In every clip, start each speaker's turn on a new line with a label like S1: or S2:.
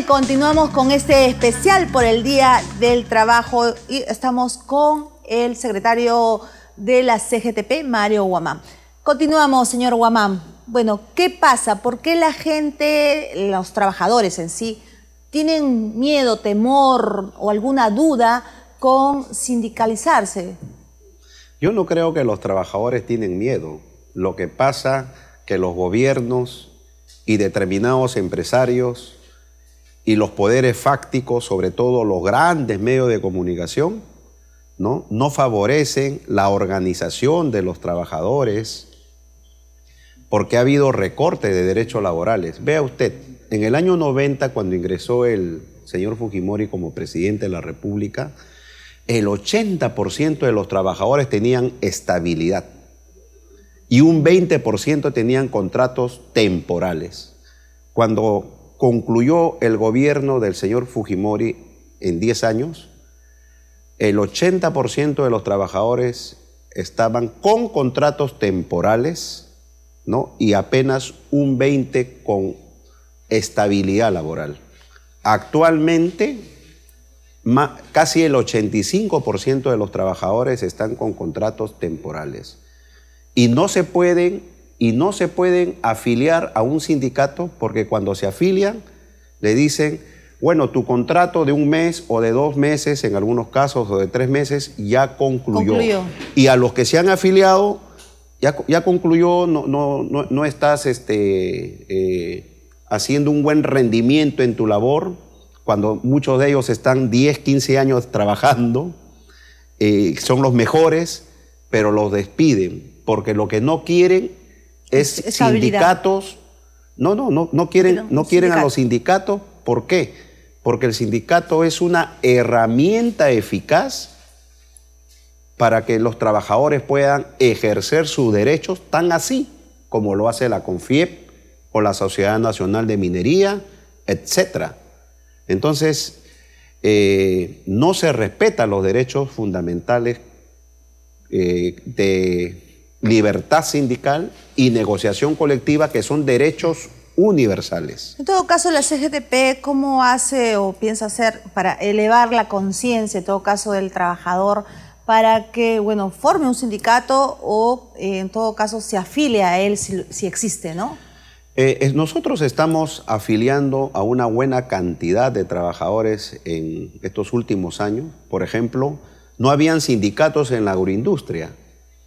S1: continuamos con este especial por el Día del Trabajo y estamos con el secretario de la CGTP, Mario Guamán. Continuamos, señor Guamán. Bueno, ¿qué pasa? ¿Por qué la gente, los trabajadores en sí, tienen miedo, temor o alguna duda con sindicalizarse?
S2: Yo no creo que los trabajadores tienen miedo. Lo que pasa que los gobiernos y determinados empresarios y los poderes fácticos, sobre todo los grandes medios de comunicación, no favorecen la organización de los trabajadores porque ha habido recorte de derechos laborales. Vea usted, en el año 90, cuando ingresó el señor Fujimori como presidente de la República, el 80% de los trabajadores tenían estabilidad y un 20% tenían contratos temporales. Cuando concluyó el gobierno del señor Fujimori en 10 años, el 80% de los trabajadores estaban con contratos temporales, y apenas un 20% con estabilidad laboral. Actualmente, casi el 85% de los trabajadores están con contratos temporales y no se pueden afiliar a un sindicato porque cuando se afilian le dicen, bueno, tu contrato de un mes o de 2 meses, en algunos casos, o de 3 meses, ya concluyó. Y a los que se han afiliado, ya concluyó, no estás haciendo un buen rendimiento en tu labor, cuando muchos de ellos están 10, 15 años trabajando, son los mejores, pero los despiden, porque lo que no quieren es sindicatos. No quieren a los sindicatos. ¿Por qué? Porque el sindicato es una herramienta eficaz para que los trabajadores puedan ejercer sus derechos, tan así como lo hace la CONFIEP o la Sociedad Nacional de Minería, etc. Entonces, no se respetan los derechos fundamentales de libertad sindical y negociación colectiva, que son derechos universales.
S1: En todo caso, la CGTP, ¿cómo hace o piensa hacer para elevar la conciencia, en todo caso, del trabajador, para que, bueno, forme un sindicato o, en todo caso, se afilie a él si existe, ¿no?
S2: Nosotros estamos afiliando a una buena cantidad de trabajadores en estos últimos años. Por ejemplo, no habían sindicatos en la agroindustria.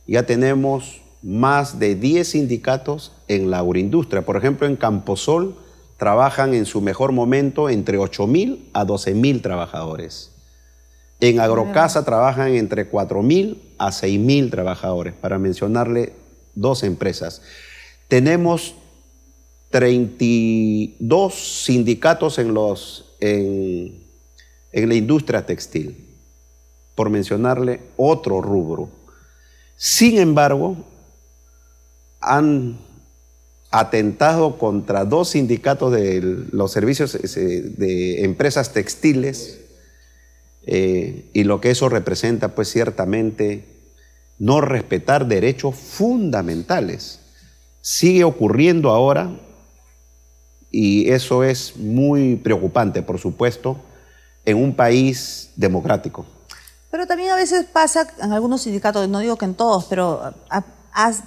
S2: Ya tenemos más de 10 sindicatos en la agroindustria. Por ejemplo, en Camposol trabajan en su mejor momento entre 8.000 a 12.000 trabajadores. En Agrocasa trabajan entre 4.000 a 6.000 trabajadores, para mencionarle 2 empresas. Tenemos 32 sindicatos en la industria textil, por mencionarle otro rubro. Sin embargo, han atentado contra 2 sindicatos de los servicios de empresas textiles, y lo que eso representa, pues ciertamente, no respetar derechos fundamentales. Sigue ocurriendo ahora y eso es muy preocupante, por supuesto, en un país democrático.
S1: Pero también a veces pasa en algunos sindicatos, no digo que en todos, pero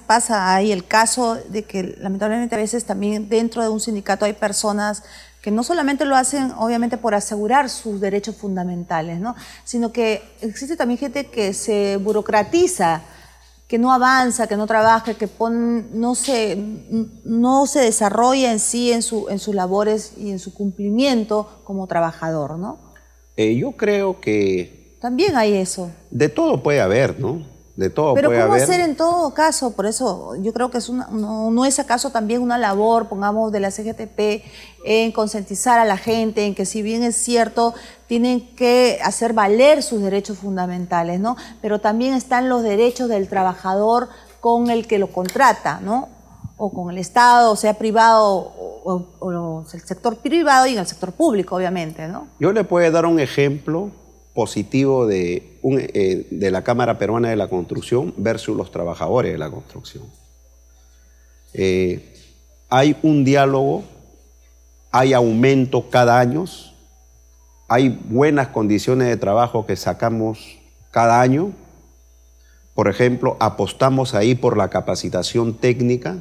S1: pasa ahí el caso de que lamentablemente a veces también dentro de un sindicato hay personas que no solamente lo hacen obviamente por asegurar sus derechos fundamentales, sino que existe también gente que se burocratiza, que no avanza, que no trabaja, que no se desarrolla en sí en sus labores y en su cumplimiento como trabajador, ¿no?
S2: Yo creo que
S1: también hay eso.
S2: De todo puede haber, ¿no? De todo
S1: pero
S2: puede haber.
S1: ¿cómo hacer en todo caso? Por eso yo creo que no es acaso también una labor, pongamos, de la CGTP en concientizar a la gente, en que si bien es cierto, tienen que hacer valer sus derechos fundamentales, ¿no? Pero también están los derechos del trabajador con el que lo contrata, ¿no? O con el Estado, sea privado o el sector privado y en el sector público, obviamente, ¿no?
S2: Yo le puedo dar un ejemplo positivo de la Cámara Peruana de la Construcción versus los trabajadores de la construcción. Hay un diálogo hay aumento cada año, hay buenas condiciones de trabajo que sacamos cada año. Por ejemplo, apostamos ahí por la capacitación técnica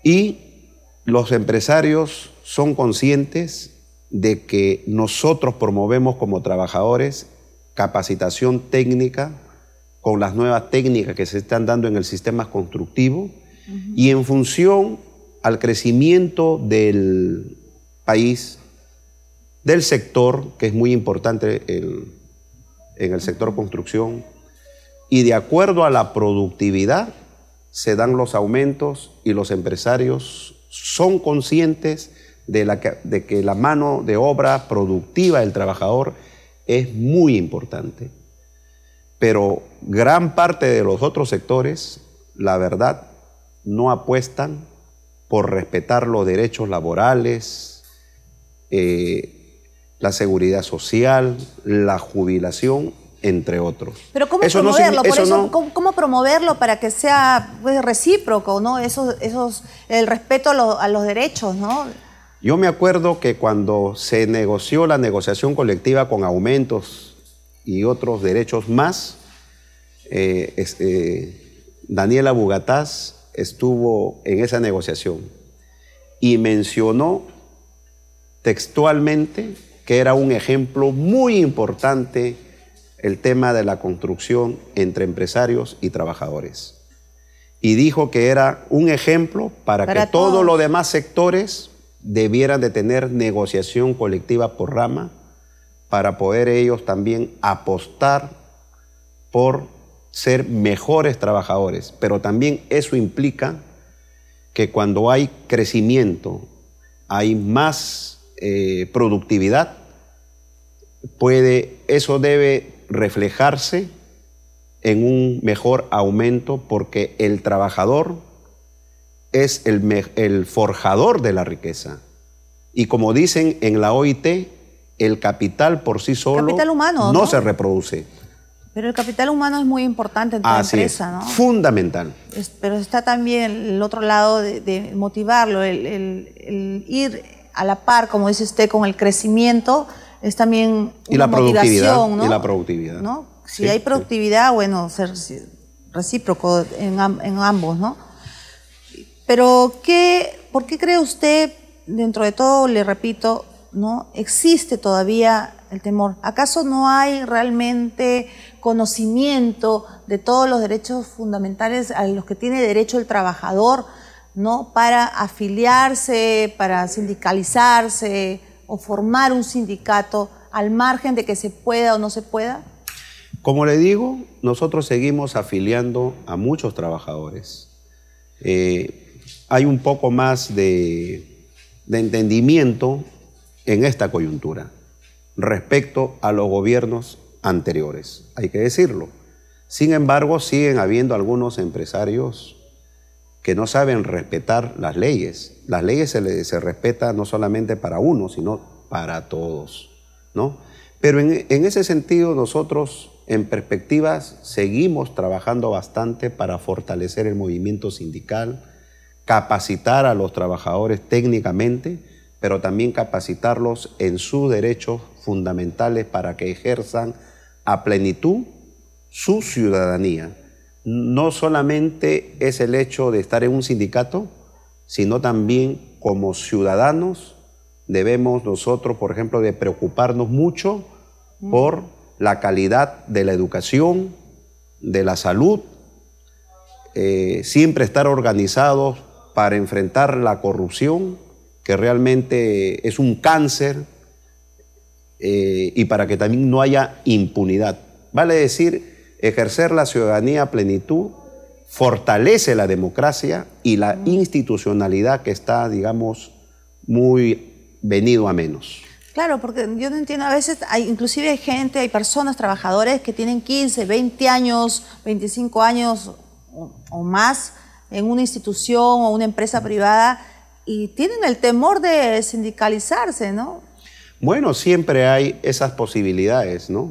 S2: y los empresarios son conscientes de que nosotros promovemos como trabajadores capacitación técnica con las nuevas técnicas que se están dando en el sistema constructivo y en función al crecimiento del país, del sector, que es muy importante en el sector construcción, y de acuerdo a la productividad se dan los aumentos y los empresarios son conscientes de que la mano de obra productiva del trabajador es muy importante. Pero gran parte de los otros sectores, la verdad, no apuestan por respetar los derechos laborales, la seguridad social, la jubilación, entre otros.
S1: Pero ¿cómo promoverlo? ¿Cómo promoverlo para que sea, pues, recíproco, ¿no? El respeto a los derechos, ¿no?
S2: Yo me acuerdo que cuando se negoció la negociación colectiva con aumentos y otros derechos más, Daniela Bugatás estuvo en esa negociación y mencionó textualmente que era un ejemplo muy importante el tema de la construcción entre empresarios y trabajadores. Y dijo que era un ejemplo para que todos los demás sectores debieran de tener negociación colectiva por rama para poder ellos también apostar por ser mejores trabajadores. Pero también eso implica que cuando hay crecimiento, hay más productividad, eso debe reflejarse en un mejor aumento porque el trabajador es el forjador de la riqueza. Y como dicen en la OIT, el capital por sí solo
S1: capital humano,
S2: no se reproduce.
S1: Pero el capital humano es muy importante en toda empresa, ¿no?
S2: Fundamental.
S1: Pero está también el otro lado de motivarlo, el ir a la par, como dice usted, con el crecimiento, es también una motivación, ¿no?
S2: Y la productividad.
S1: ¿No? Si hay productividad, bueno, ser recíproco en ambos, ¿no? Pero, ¿por qué cree usted, dentro de todo, le repito, ¿no? Existe todavía el temor? ¿Acaso no hay realmente conocimiento de todos los derechos fundamentales a los que tiene derecho el trabajador, ¿no? Para afiliarse, para sindicalizarse o formar un sindicato al margen de que se pueda o no se pueda?
S2: Como le digo, nosotros seguimos afiliando a muchos trabajadores. Hay un poco más de entendimiento en esta coyuntura respecto a los gobiernos anteriores, hay que decirlo. Sin embargo, siguen habiendo algunos empresarios que no saben respetar las leyes. Las leyes se respetan no solamente para uno, sino para todos, ¿no? Pero en ese sentido nosotros en perspectivas seguimos trabajando bastante para fortalecer el movimiento sindical, capacitar a los trabajadores técnicamente, pero también capacitarlos en sus derechos fundamentales para que ejerzan a plenitud su ciudadanía. No solamente es el hecho de estar en un sindicato, sino también como ciudadanos debemos nosotros, por ejemplo, de preocuparnos mucho por la calidad de la educación, de la salud, siempre estar organizados para enfrentar la corrupción, que realmente es un cáncer, y para que también no haya impunidad. Vale decir, ejercer la ciudadanía a plenitud fortalece la democracia y la institucionalidad que está, digamos, muy venido a menos.
S1: Claro, porque yo no entiendo, a veces inclusive hay personas, trabajadores que tienen 15, 20 años, 25 años o más en una institución o una empresa privada y tienen el temor de sindicalizarse, ¿no?
S2: Bueno, siempre hay esas posibilidades, ¿no?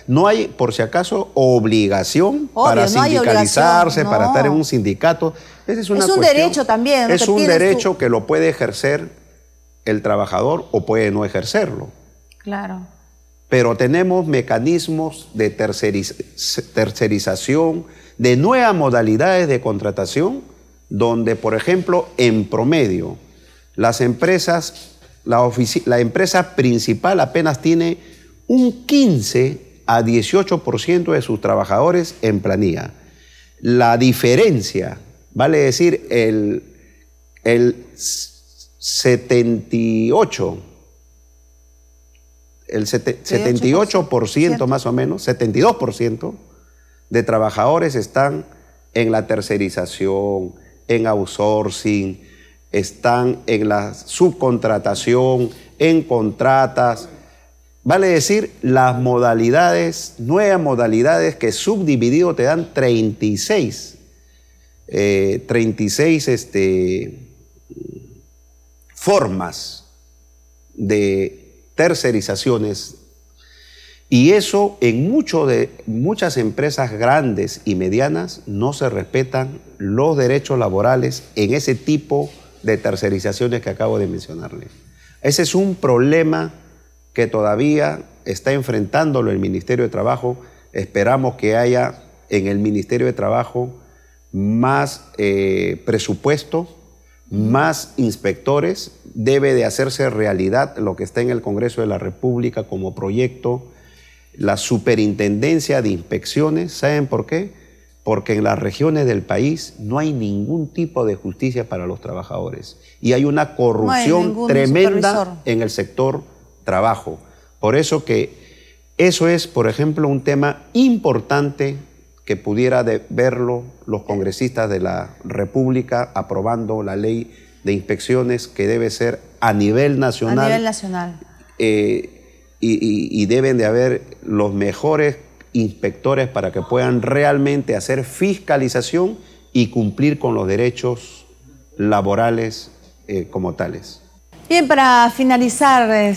S2: No hay, por si acaso, obligación
S1: Obvio,
S2: para
S1: no hay
S2: sindicalizarse,
S1: obligación,
S2: para estar en
S1: no.
S2: un sindicato. Esa es una
S1: Es un
S2: cuestión.
S1: derecho también, ¿no?
S2: Es
S1: Que
S2: un
S1: tienes
S2: derecho
S1: tú.
S2: que lo puede ejercer el trabajador o puede no ejercerlo.
S1: Claro.
S2: Pero tenemos mecanismos de tercerización, de nuevas modalidades de contratación, donde, por ejemplo, en promedio, las empresas, la empresa principal apenas tiene un 15 a 18% de sus trabajadores en planilla. La diferencia, vale decir, el 78% más o menos, 72% de trabajadores están en la tercerización, en outsourcing, están en la subcontratación, en contratas. Vale decir, las modalidades, nuevas modalidades que subdividido te dan 36 formas de tercerizaciones, y eso en muchas empresas grandes y medianas no se respetan los derechos laborales en ese tipo de tercerizaciones que acabo de mencionarle. Ese es un problema que todavía está enfrentándolo el Ministerio de Trabajo. Esperamos que haya en el Ministerio de Trabajo más presupuesto, más inspectores. Debe de hacerse realidad lo que está en el Congreso de la República como proyecto, la superintendencia de inspecciones. ¿Saben por qué? Porque en las regiones del país no hay ningún tipo de justicia para los trabajadores y hay una corrupción tremenda supervisor en el sector trabajo. Por eso que eso es, por ejemplo, un tema importante que pudiera verlo los congresistas de la República aprobando la ley de inspecciones, que debe ser a nivel nacional.
S1: A nivel nacional.
S2: Y deben de haber los mejores inspectores para que puedan realmente hacer fiscalización y cumplir con los derechos laborales como tales.
S1: Bien, para finalizar,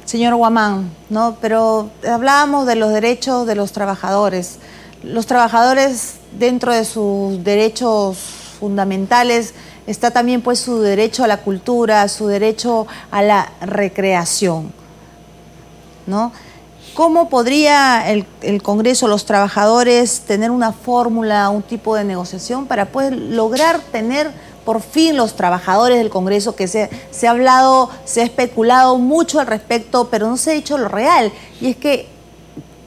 S1: señor Guamán, ¿no? Pero hablábamos de los derechos de los trabajadores. Los trabajadores, dentro de sus derechos fundamentales, está también pues su derecho a la cultura, su derecho a la recreación, ¿no? ¿Cómo podría el Congreso, los trabajadores, tener una fórmula, un tipo de negociación para poder lograr tener por fin los trabajadores del Congreso, que se ha hablado, se ha especulado mucho al respecto, pero no se ha dicho lo real? Y es que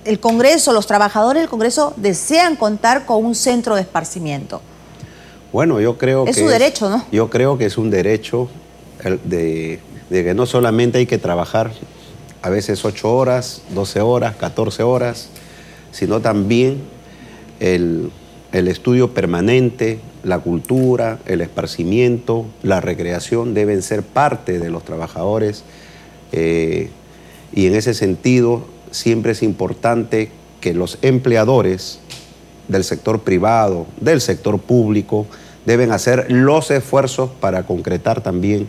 S1: el Congreso, los trabajadores del Congreso desean contar con un centro de esparcimiento.
S2: Bueno, yo creo que
S1: es su derecho, ¿no?
S2: Yo creo que es un derecho de que no solamente hay que trabajar a veces 8 horas, 12 horas, 14 horas, sino también el estudio permanente, la cultura, el esparcimiento, la recreación deben ser parte de los trabajadores, y en ese sentido siempre es importante que los empleadores del sector privado, del sector público, deben hacer los esfuerzos para concretar también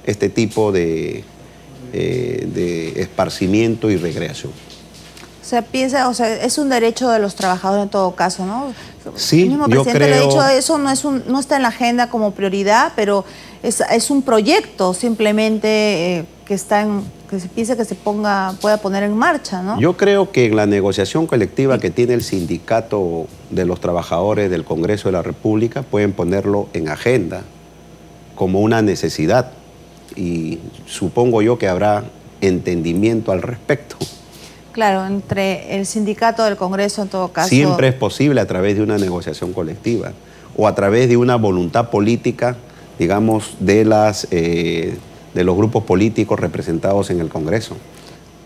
S2: este tipo de esparcimiento y recreación.
S1: O sea, es un derecho de los trabajadores en todo caso, ¿no?
S2: Sí,
S1: el mismo presidente lo ha dicho, eso no está en la agenda como prioridad, pero es un proyecto simplemente que se piensa que pueda poner en marcha, ¿no?
S2: Yo creo que en la negociación colectiva que tiene el sindicato de los trabajadores del Congreso de la República pueden ponerlo en agenda como una necesidad, y supongo yo que habrá entendimiento al respecto.
S1: Claro, entre el sindicato del Congreso en todo caso.
S2: Siempre es posible a través de una negociación colectiva o a través de una voluntad política, digamos, de los grupos políticos representados en el Congreso.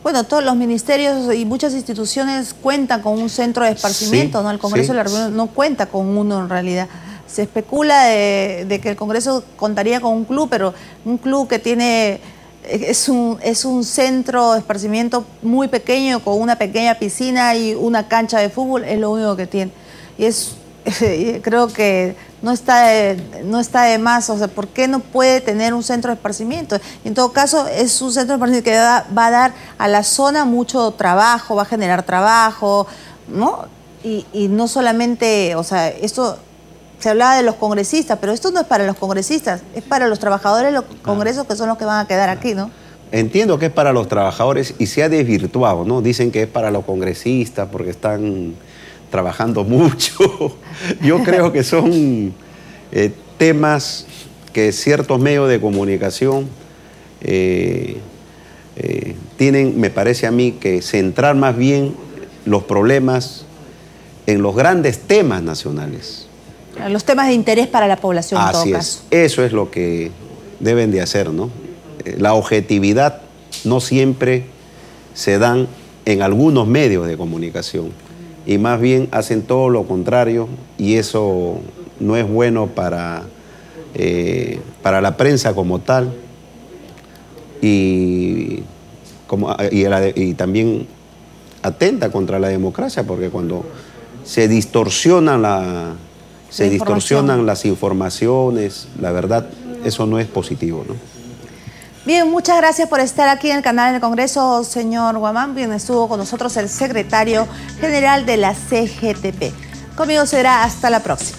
S1: Bueno, todos los ministerios y muchas instituciones cuentan con un centro de esparcimiento, sí, ¿no? El Congreso de la República no cuenta con uno en realidad. Se especula de que el Congreso contaría con un club, pero un club que tiene... Es un centro de esparcimiento muy pequeño, con una pequeña piscina y una cancha de fútbol, es lo único que tiene. Y creo que no está de más. O sea, ¿por qué no puede tener un centro de esparcimiento? En todo caso, es un centro de esparcimiento que va a dar a la zona mucho trabajo, va a generar trabajo, ¿no? Y no solamente, o sea, esto se hablaba de los congresistas, pero esto no es para los congresistas, es para los trabajadores de los congresos que son los que van a quedar aquí, ¿no?
S2: Entiendo que es para los trabajadores y se ha desvirtuado, ¿no? Dicen que es para los congresistas porque están trabajando mucho. Yo creo que son temas que ciertos medios de comunicación tienen, me parece a mí, que centrar más bien los problemas en los grandes temas nacionales.
S1: Los temas de interés para la población, en todo caso.
S2: Eso es lo que deben de hacer, ¿no? La objetividad no siempre se dan en algunos medios de comunicación y más bien hacen todo lo contrario y eso no es bueno para la prensa como tal y también atenta contra la democracia porque cuando se distorsionan las informaciones, la verdad, eso no es positivo, ¿no?
S1: Bien, muchas gracias por estar aquí en el canal del Congreso, señor Guamán. Bien, estuvo con nosotros el secretario general de la CGTP. Conmigo será hasta la próxima.